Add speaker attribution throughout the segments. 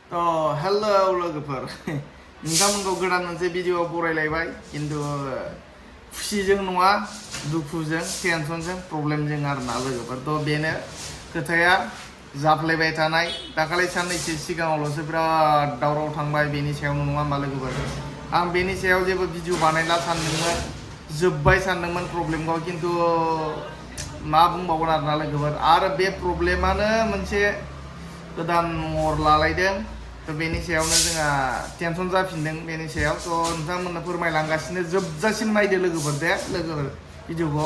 Speaker 1: hello लोगोफोर नोंथांमोनखौ गोदान मोनसे भिडिअ बरायलायबाय खिन्थु खुसिजों नङा दुखुजों टेनसनजों प्रब्लेमजों आरोना लोगोफोर बेनो खोथाया जाफ्लेबाय थानाय दाखालि साननैसो सिगाङावल'सो बिराद दावराव थांबाय बेनि सायावनो नङा होमबा लोगोफोर आं बेनि सायाव जेबो भिडिअ बानायला सानदोंमोन जोब्बाय सानदोंमोन प्रब्लेमखौ खिन्थु मा बुंबावगोन आरोना लोगोफोर आरो बे प्रब्लेमानो मोनसे गोदान महर लालायदों बेनि सायावनो जोंहा टेनसन जाफिनदों बेनि सायाव नोंथांमोननो फोरमायलांगासिनो जोबजासिम नायदो लोगोफोर लोगोफोर भिडिअखौ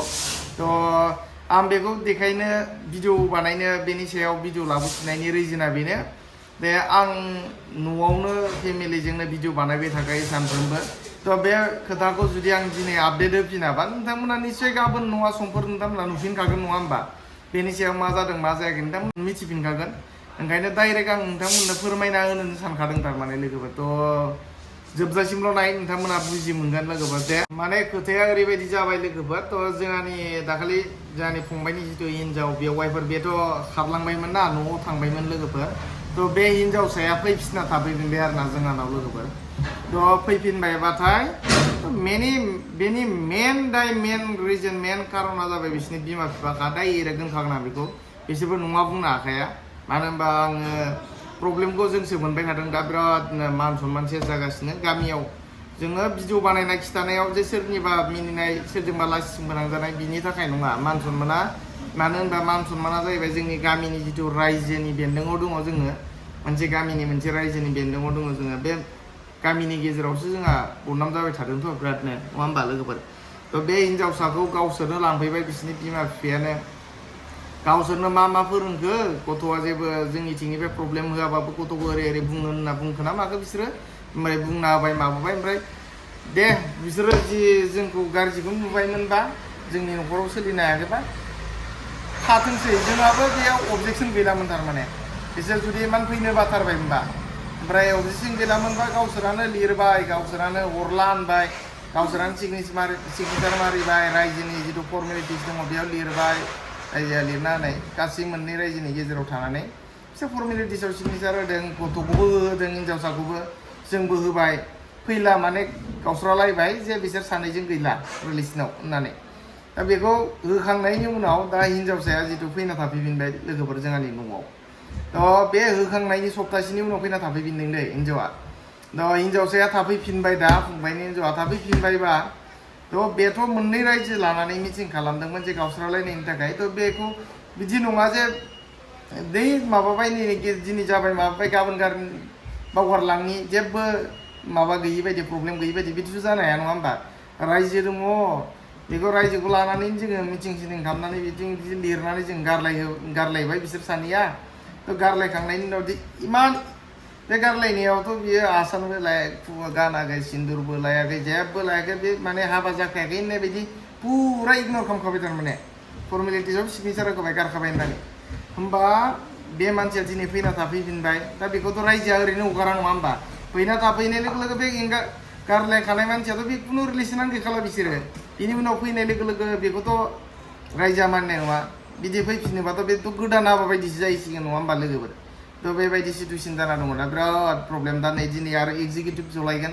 Speaker 1: आं बेखौ देखायनो भिडिअ बानायनो बेनि सायाव भिडिअ लाबोफिननायनि रिजोना बेनो आं न'आवनो फेमिलिजोंनो भिडिअ बानायबाय थाखायो सानफ्रोमबो बे खोथाखौ जुदि आं दिनै आपडेट होफिनाबा नोंथांमोना निश्चय गाबोन नङा समफोर नोंथांमोना नुफिनखागोन नङा होमबा बेनि सायाव मा जादों मा जायाखै नोंथांमोना मिथिफिनखागोन ओंखायनो डाइरेक्ट आं नोंथांमोननो फोरमायना होनो सानखादों थारमाने लोगोफोर जोबजासिमल' नाय नोंथांमोना बुजि मोनगोन लोगोफोर माने खोथाया ओरैबायदि जाबाय लोगोफोर जोंहानि दाखालि जोंहानि फंबायनि जिथु हिन्जाव बेवाइफोर बेथ' खारलांबायमोन ना न'आव थांबायमोन लोगोफोर बे हिन्जावसाया फैफिनना थाफैफिनबाय आरोना जोंहानाव लोगोफोर फैफिनबायबाथाय बेनि मेन रिजन मेन कारना जाबाय बिसोरनि बिमा बिफाखा डाइरेक्ट होनखागोन बेखौ बिसोरबो नङा बुंनो हाखाया मानो होनबा आङो प्रब्लेमखौ जोंसो मोनबाय थादों दा बिराद मान सनमान सेस जागासिनो गामियाव जोङो भिडिअ बानायनाय खिथानायाव जे सोरनिबा मिनिनाय सोरजोंबा लासिं फोनांजानाय बिनि थाखाय नङा मान सनमाना मानो होनबा मान सनमाना जाहैबाय जोंनि गामिनि जिथु रायजोनि बेन्दोङाव दङ जोङो मोनसे गामिनि मोनसे रायजोनि बेन्दोङाव दङ जोङो बे गामिनि गेजेरावसो जोंहा बदनाम जाबाय थादोंथ' बिरादनो नङा होमबा लोगोफोर बे हिन्जावसाखौ गावसोरनो लांफैबाय बिसोरनि बिमा बिफायानो गावसोरनो मा फोरोंखो गथ'आ जेबो जोंनिथिंनिफ्राय प्रब्लेम होआबाबो गथ'खौ ओरै बुंनो होनना बुंखोना माखो बिसोरो ओमफ्राय बुंना होबाय माबाबाय ओमफ्राय बिसोरो जि जोंखौ गाज्रिखौ नुबायमोनबा जोंनि न'खराव सोलिनो हायाखैबा थाथोंसै जोंहाबो बेयाव अबजेक्सन गैलामोन थारमाने बिसोर जुदि इमान फैनो बाथारबायमोनबा ओमफ्राय अबजेक्सन गैलामोनबा गावसोरानो लिरबाय गावसोरानो हरला होनबाय गावसोरानो सिगनेसार मारिबाय रायजोनि जिथु फर्मेलिटिस दङ बेयाव लिरबाय रायजोआ लिरना होनाय गासै मोननै रायजोनि गेजेराव थानानै बिसोर फर्मेलिटिसआव सिगनेसार होदों गथ'खौबो होदों हिन्जावसाखौबो जोंबो होबाय फैला माने गावस्रालायबाय जे बिसोर सानैजों गैला रिलेसनाव होननानै दा बेखौ होखांनायनि उनाव दा हिन्जावसाया जिथु फैना थाफैफिनबाय लोगोफोर जोंहानि न'आव बे होखांनायनि सप्तासेनि उनाव फैना थाफैफिनदों दै हिन्जावा हिन्जावसाया थाफैफिनबाय दा फंबायनि हिन्जावा थाफैफिनबायबा बेथ' मोननै रायजो लानानै मिटिं खालामदोंमोन जे गावस्रालायनायनि थाखाय बेखौ बिदि नङा जे बै माबाबाय दिनै जाबाय माबाबाय गाबोन बावगारलाङि जेबो माबा गैयि बायदि प्रब्लेम गैयि बायदि बिदिथ' जानो हाया नङा होमबा रायजो दङ बेखौ रायजोखौ लानानै जोङो मिटिं खालामनानै बिदि लिरनानै जों गारलायबाय बिसोर सानैया गारलायखांनायनि उनाव इमान बे गारलायनायावथ' बियो आसानबो लायाखै गानाखै सिन्दुरबो लायाखै जेबो लायाखै बे माने हाबा जाखायाखै होननाय बायदि पुरा इगनर खालामखाबाय थारमाने फर्मेलिटिसआव सिगनेसार होखाबाय गारखाबाय होननानै होमबा बे मानसिया दिनै फैना थाफैफिनबाय दा बेखौथ' रायजोआ ओरैनो हगारा नङा होमबा फैना थाफैनाय लोगो लोगो बे गारलायखानाय मानसियाथ' बे खुनु रिलेसनानो गैखाला बिसोरो बिनि उनाव फैनाय लोगो लोगो बेखौथ' रायजोआ मानिनाय नङा बिदि फैफिनोबाथ' बेथ' गोदान हाबा बायदिसो जाहैसिगोन नङा होमबा लोगोफोर बेबायदि सिटुवेसन जाना दङ दा बिराद प्रब्लेम दा नै दिनै आरो एगजिकिउटिभ जलायगोन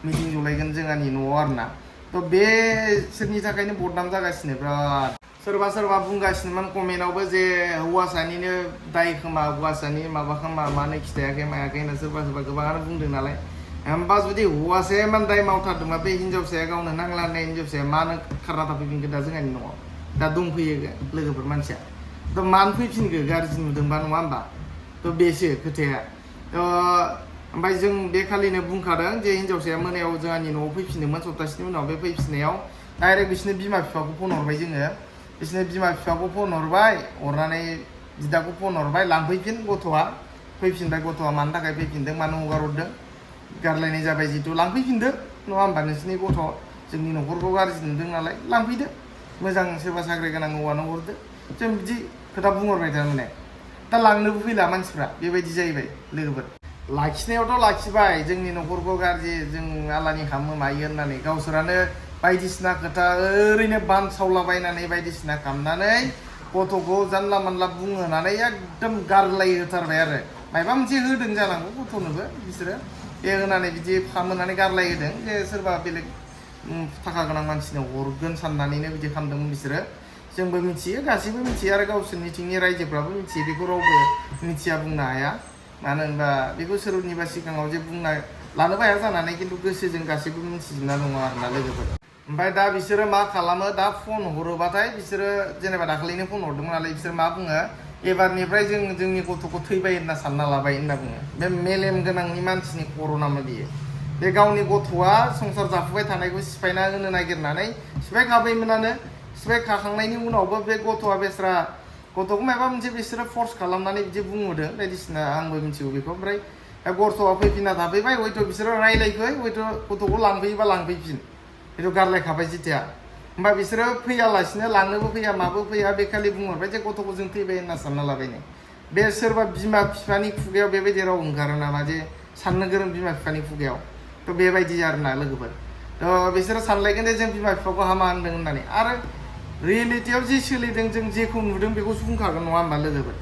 Speaker 1: मिटिं जलायगोन जोंहानि न'आव आरोना बेसोरनि थाखायनो बदनाम जागासिनो बिराद सोरबा बुंगासिनोमोन कमेन्टआवबो जे हौवासानिनो दाय खोमा हौवासानि माबा खोमा मानो खिथायाखै मायाखै होनना सोरबा गोबाङानो बुंदों नालाय होमबा जुदि हौवासाया इमान दाय मावथारदोंबा बे हिन्जावसाया गावनो नांला होननाय हिन्जावसाया मानो खारना थाफैफिनगोन दा जोंहानि न'आव दा दंफैयो लोगोफोर मानसिया मानो फैफिनगो गाज्रि नुदोंबा नङा होमबा बेसो खोथाया ओमफ्राय जों बे खालिनो बुंखादों जे हिन्जावसाया मोनायाव जोंहानि न'आव फैफिनदोंमोन सप्तासेनि उनाव बे फैफिननायाव डाइरेक्ट बिसोरनि बिमा बिफाखौ फन हरबाय जोङो बिसोरनि बिमा बिफाखौ फन हरबाय हरनानै बिदाखौ फन हरबाय लांफैफिन गथ'आ फैफिनबाय गथ'आ मानो थाखाय फैफिनदों मानो हगार हरदों गारलायनाय जाबाय जिथु लांफैफिनदो नङा होमबा नोंसोरनि गथ' जोंनि न'खरखौ गाज्रि नुदों नालाय लांफैदो मोजां सोरबा साख्रि गोनां हौवानो हरदो जों बिदि खोथा बुंहरबाय थारमाने दा लांनोबो फैला मानसिफ्रा बेबायदि जाहैबाय लोगोफोर लाखिनायावथ' लाखिबाय जोंनि न'खरखौ गाज्रि जों आलानि खालामो मायो होननानै गावसोरानो बायदिसिना खोथा ओरैनो बानसावलाबायनानै बायदिसिना खालामनानै गथ'खौ जानला मानला बुंहोनानै एकदम गारलायहोथारबाय आरो मायबा मोनसे होदों जानांगौ गथ'नोबो बिसोरो बे होनानै बिदि फामोनानै गारलायहोदों जे सोरबा बेलेग थाखा गोनां मानसिनो हरगोन साननानैनो बिदि खालामदोंमोन बिसोरो जोंबो मिथियो गासैबो मिथियो आरो गावसोरनिथिंनि रायजोफ्राबो मिथियो बेखौ रावबो मिथिया बुंनो हाया मानो होनबा बेखौ सोरनिबा सिगाङाव जे बुंना लानोबो हाया जानानै खिन्थु गोसोजों गासैबो मिथिजोबना दङ आरोना लोगोफोर ओमफ्राय दा बिसोरो मा खालामो दा फन हरोबाथाय बिसोरो जेनेबा दाखालिनो फन हरदोंमोन नालाय बिसोर मा बुङो एबारनिफ्राय जोंनि गथ'खौ थैबाय होनना सानना लाबाय होनना बुङो बे मेलेम गोनांनि मानसिनि खर' नामा बियो बे गावनि गथ'आ संसार जाफुबाय थानायखौ सिफायना होनो नागिरनानै सिफायखाबायमोनानो सिफायखाखांनायनि उनावबो बे गथ'आ बेस्रा गथ'खौ माबा मोनसे बिसोरो फर्स खालामनानै बिदि बुंहरदों बायदिसिना आंबो मिथिगौ बेखौ ओमफ्राय गथ'आ फैफिनना थाफैबाय हयथ' बिसोरो रायलायखै हयथ' गथ'खौ लांफैयोबा लांफैफिन हयथ' गारलायखाबाय जेथिया होमबा बिसोरो फैयालासिनो लांनोबो फैया माबो फैया बे खालि बुंहरबाय जे गथ'खौ जों थैबाय होनना सानना लाबायनो बे सोरबा बिमा बिफानि खुगायाव बेबायदि राव ओंखारो नामा जे साननो गोरों बिमा बिफानि खुगायाव थ' बेबायदि आरोना लोगोफोर थ' बिसोरो सानलायगोन जे जों बिमा बिफाखौ हामा होनदों होननानै आरो रियेलिटियाव जे सोलिदों जों जेखौ नुदों बेखौसो बुंखागोन नङा होमबा लोगोफोर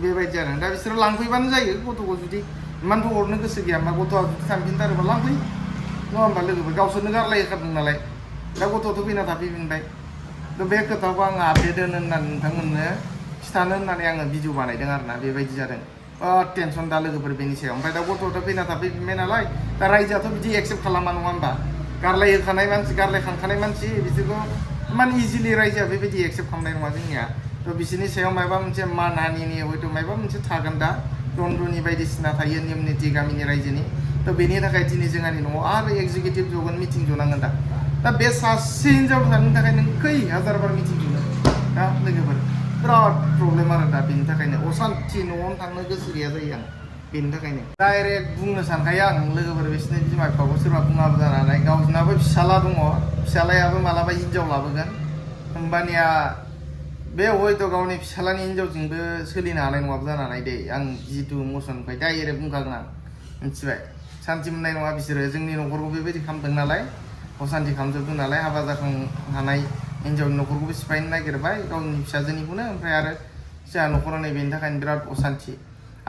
Speaker 1: बेबायदि आरो दा बिसोरो लांफैबानो जायो गथ'खौ जुदि इमानथ' हरनो गोसो गैया मा गथ'आ जुदि थांफिनथारोबा लांफै नङा होमबा लोगोफोर गावसोरनो गारलायखादों नालाय दा गथ'आथ' फैना थाफैफिनबाय थ' बे खोथाखौ आङो आपडेट होनो होननानै नोंथांमोननो खिथानो होननानै आङो भिडिअ बानायदों आरोना बेबायदि जादों टेनसन दा लोगोफोर बेनि सायाव ओमफ्राय दा गथ'आथ' फैना थाफैफिनबाय नालाय दा रायजोआथ' बिदि एक्सेप्ट खालामा नङा होमबा गारलायहोखानाय मानसि गारलायखांखानाय मानसि बिसोरखौ इमान इजिलि रायजोआ बेबायदि एक्सेप्ट खालामनाय नङा जोंनिया थ' बिसोरनि सायाव माबा मोनसे मानहानिनि हयथ' माबा मोनसे थागोन दा दन्दनि बायदिसिना थायो नियम निथि गामिनि रायजोनि थ' बेनि थाखाय दिनै जोंहानि न'आव आरो एक्जिकिउटिभ जगोन मिटिं जनांगोन दा बे सासे हिनजाव थानायनि थाखाय नों खै हाजारबार मिटिं जनो दा लोगोफोर बिराद प्रब्लेम आरो दा बेनि थाखायनो असान्थि न'आवनो थांनो गोसो गैया जायो आं बेनि थाखायनो डाइरेक्ट बुंनो सानखायो आं लोगोफोर बिसोरनि बिमा बिफाखौ सोरबा बुङाबो जानानै गावनाबो फिसाला दङ फिसालायाबो मालाबा हिनजाव लाबोगोन होमबानिया बे हयथ' गावनि फिसालानि हिनजावजोंबो सोलिनो हानाय नङाबो जानानै दे आं जितु मसननिफ्राय डाइरेक्ट बुंखागोन आं मिथिबाय सान्थि मोननाय नङा बिसोरो जोंनि न'खरखौ बेबायदि खालामदों नालाय असान्थि खालामजोबदों नालाय हाबा जाखांहानाय हिनजावनि न'खरखौबो सिफायनो नागिरबाय गावनि फिसाजोनिखौनो ओमफ्राय आरो जोंहा न'खराव नैबेनि थाखायनो बिराद असान्थि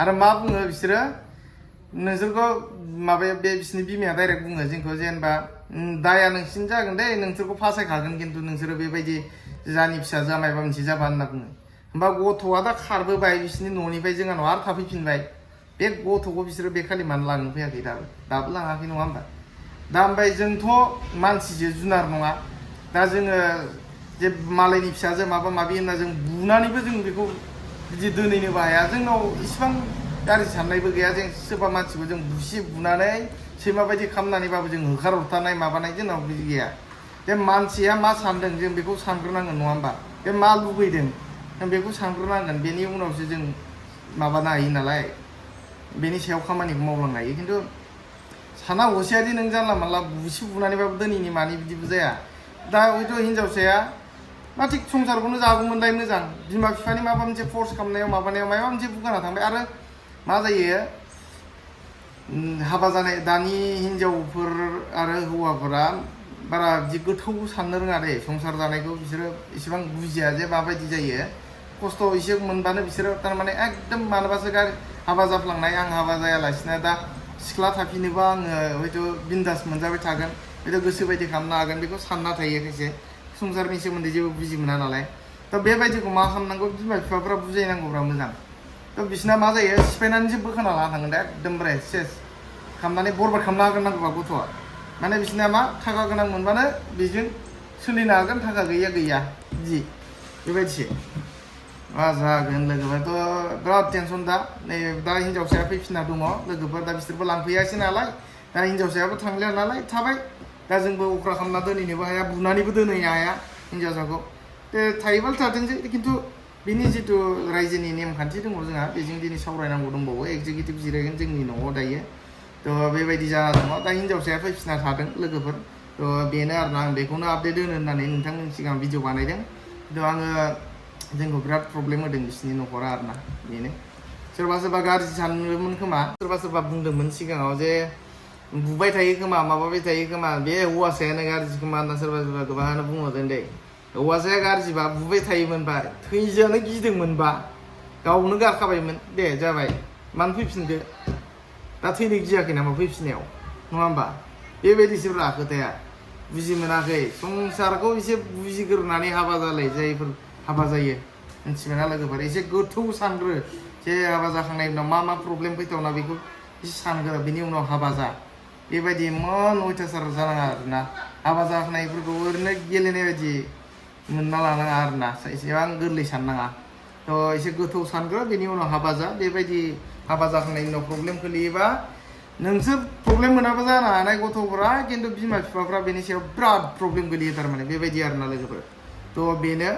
Speaker 1: आरो मा बुङो बिसोरो नोंसोरखौ माबाया बे बिसोरनि बिमाया डाइरेक्ट बुङो जोंखौ जेनेबा दाया नोंसिनि जागोन दे नोंसोरखौ फासायखागोन खिन्थु नोंसोरो बेबायदि जानि फिसाजोआ माबा मोनसे जाबा होनना बुङो होमबा गथ'आ दा खारबोबाय बिसोरनि न'निफ्राय जोंहानाव आरो थाफैफिनबाय बे गथ'खौ बिसोरो बे खालि मानो लांनो फैयाखै दाबो लाङाखै नङा होमबा दा ओमफ्राय जोंथ' मानसिसो जुनार नङा दा जोङो जे मालायनि फिसाजो माबा माबि होनना जों बुनानैबो जों बेखौ बिदि दोनैनोबो हाया जोंनाव इसिबां गाज्रि साननायबो गैया जों सोरबा मानसिखौ जों बुनानै सैमा बायदि खालामनानैबाबो जों होखारहरथारनाय माबानाय जोंनाव बिदि गैया बे मानसिया मा सानदों जों बेखौ सानग्रोनांगोन नङा होमबा बे मा लुबैदों जों बेखौ सानग्रोनांगोन बेनि उनावसो जों माबानो हायो नालाय बेनि सायाव खामानिखौ मावलांनो हायो खिन्थु साना हसेयादि नों जानला मानला बुनानैबाबो दोनैनि मानि बिदिबो जाया दा हयथ' हिनजावसाया मा थिग संसारखौनो जागौमोनलाय मोजां बिमा बिफानि माबा मोनसे फर्स खालामनायाव माबानायाव माबा मोनसे बुगाना थांबाय आरो मा जायो हाबा जानाय दानि हिनजावफोर आरो हौवाफोरा बारा बिदि गोथौ साननो रोङा दे संसार जानायखौ बिसोरो इसेबां बुजिया जे माबायदि जायो खस्थ' एसे मोनबानो बिसोरो थारमाने एकदम मालाबासो हाबा जाफ्लांनाय आं हाबा जायालासिनो दा सिख्ला थाफिनोबा आङो हयथ' बिन्दास मोनजाबाय थागोन हयथ' गोसो बायदि खालामनो हागोन बेखौ सानना थायो खायसे संसारनि सोमोन्दै जेबो बुजि मोना नालाय थ' बेबायदिखौ मा खालामनांगौ बिमा बिफाफ्रा बुजायनांगौब्रा मोजां थ' बिसिना मा जायो सिफायनानैसो बोखाना लाना थाङो दा एकदमबारे सेस खालामनानै बरबाद खालामना होगोन नांगौबा गथ'आ माने बिसिना मा थाखा गोनां मोनबानो बेजों सोलिनो हागोन थाखा गैया बिदि बेबायदिसो मा जागोन लोगोफोराथ' बिराद टेनसन नै दा हिनजावसाया फैफिनना दङ लोगोफोर दा बिसोरबो लांफैयासै नालाय दा हिनजावसायाबो थांलिया नालाय थाबाय दा जोंबो अख्रा खालामना दोनहैनोबो हाया बुनानैबो दोनहैनो हाया हिनजावसाखौ थायोबाल थाथोंसै खिन्थु बिनि जिथु रायजोनि नेमखान्थि दङ जोंहा बेजों दिनै सावरायनांगौ दंबावो एक्जिकिउटिभ जिरायगोन जोंनि न'आव दायो थ' बेबायदि जाना दङ दा हिनजावसाया फैफिनना थादों लोगोफोर थ' बेनो आरोना आं बेखौनो आपडेट होनो होननानै नोंथांमोननि सिगां भिडिअ बानायदों थ' आङो जोंखौ बिराद प्रब्लेम होदों बिसोरनि न'खरा आरोना बेनो सोरबा गाज्रि सानदोंमोन खोमा सोरबा बुंदोंमोन सिगाङाव जे बुबाय थायो खोमा माबाबाय थायो खोमा बे हौवासायानो गाज्रि खोमा होनना सोरबा गोबाङानो बुंहरदों दे हौवासाया गाज्रिबा बुबाय थायोमोनबा थैजानो गिदोंमोनबा गावनो गारखाबायमोन दे जाबाय मानो फैफिनखो दा थैनो गियाखै नामा फैफिननायाव नङा होमबा बेबायदिसोब्रा खोथाया बुजि मोनाखै संसारखौ एसे बुजिग्रोनानै हाबा जालाय जायफोर हाबा जायो मिथिबायना लोगोफोर एसे गोथौ सानग्रो जे हाबा जाखांनायनि उनाव मा प्रब्लेम फैथावना बेखौ एसे सानग्रो बिनि उनाव हाबा जा बेबायदि इमान अयथासार जानाङा आरोना हाबा जाखांनायफोरखौ ओरैनो गेलेनाय बायदि मोनना लानाङा आरोना एसेबां गोरलै साननाङा थ' एसे गोथौ सानग्रो बेनि उनाव हाबा जा बेबायदि हाबा जाखांनायनि उनाव प्रब्लेम गोलैयोबा नोंसोर प्रब्लेम मोनाबा जानो हानाय गथ'फोरा खिन्थु बिमा बिफाफ्रा बेनि सायाव बिराद प्रब्लेम गोलैयो थारमाने बेबायदि आरोना लोगोफोर थ' बेनो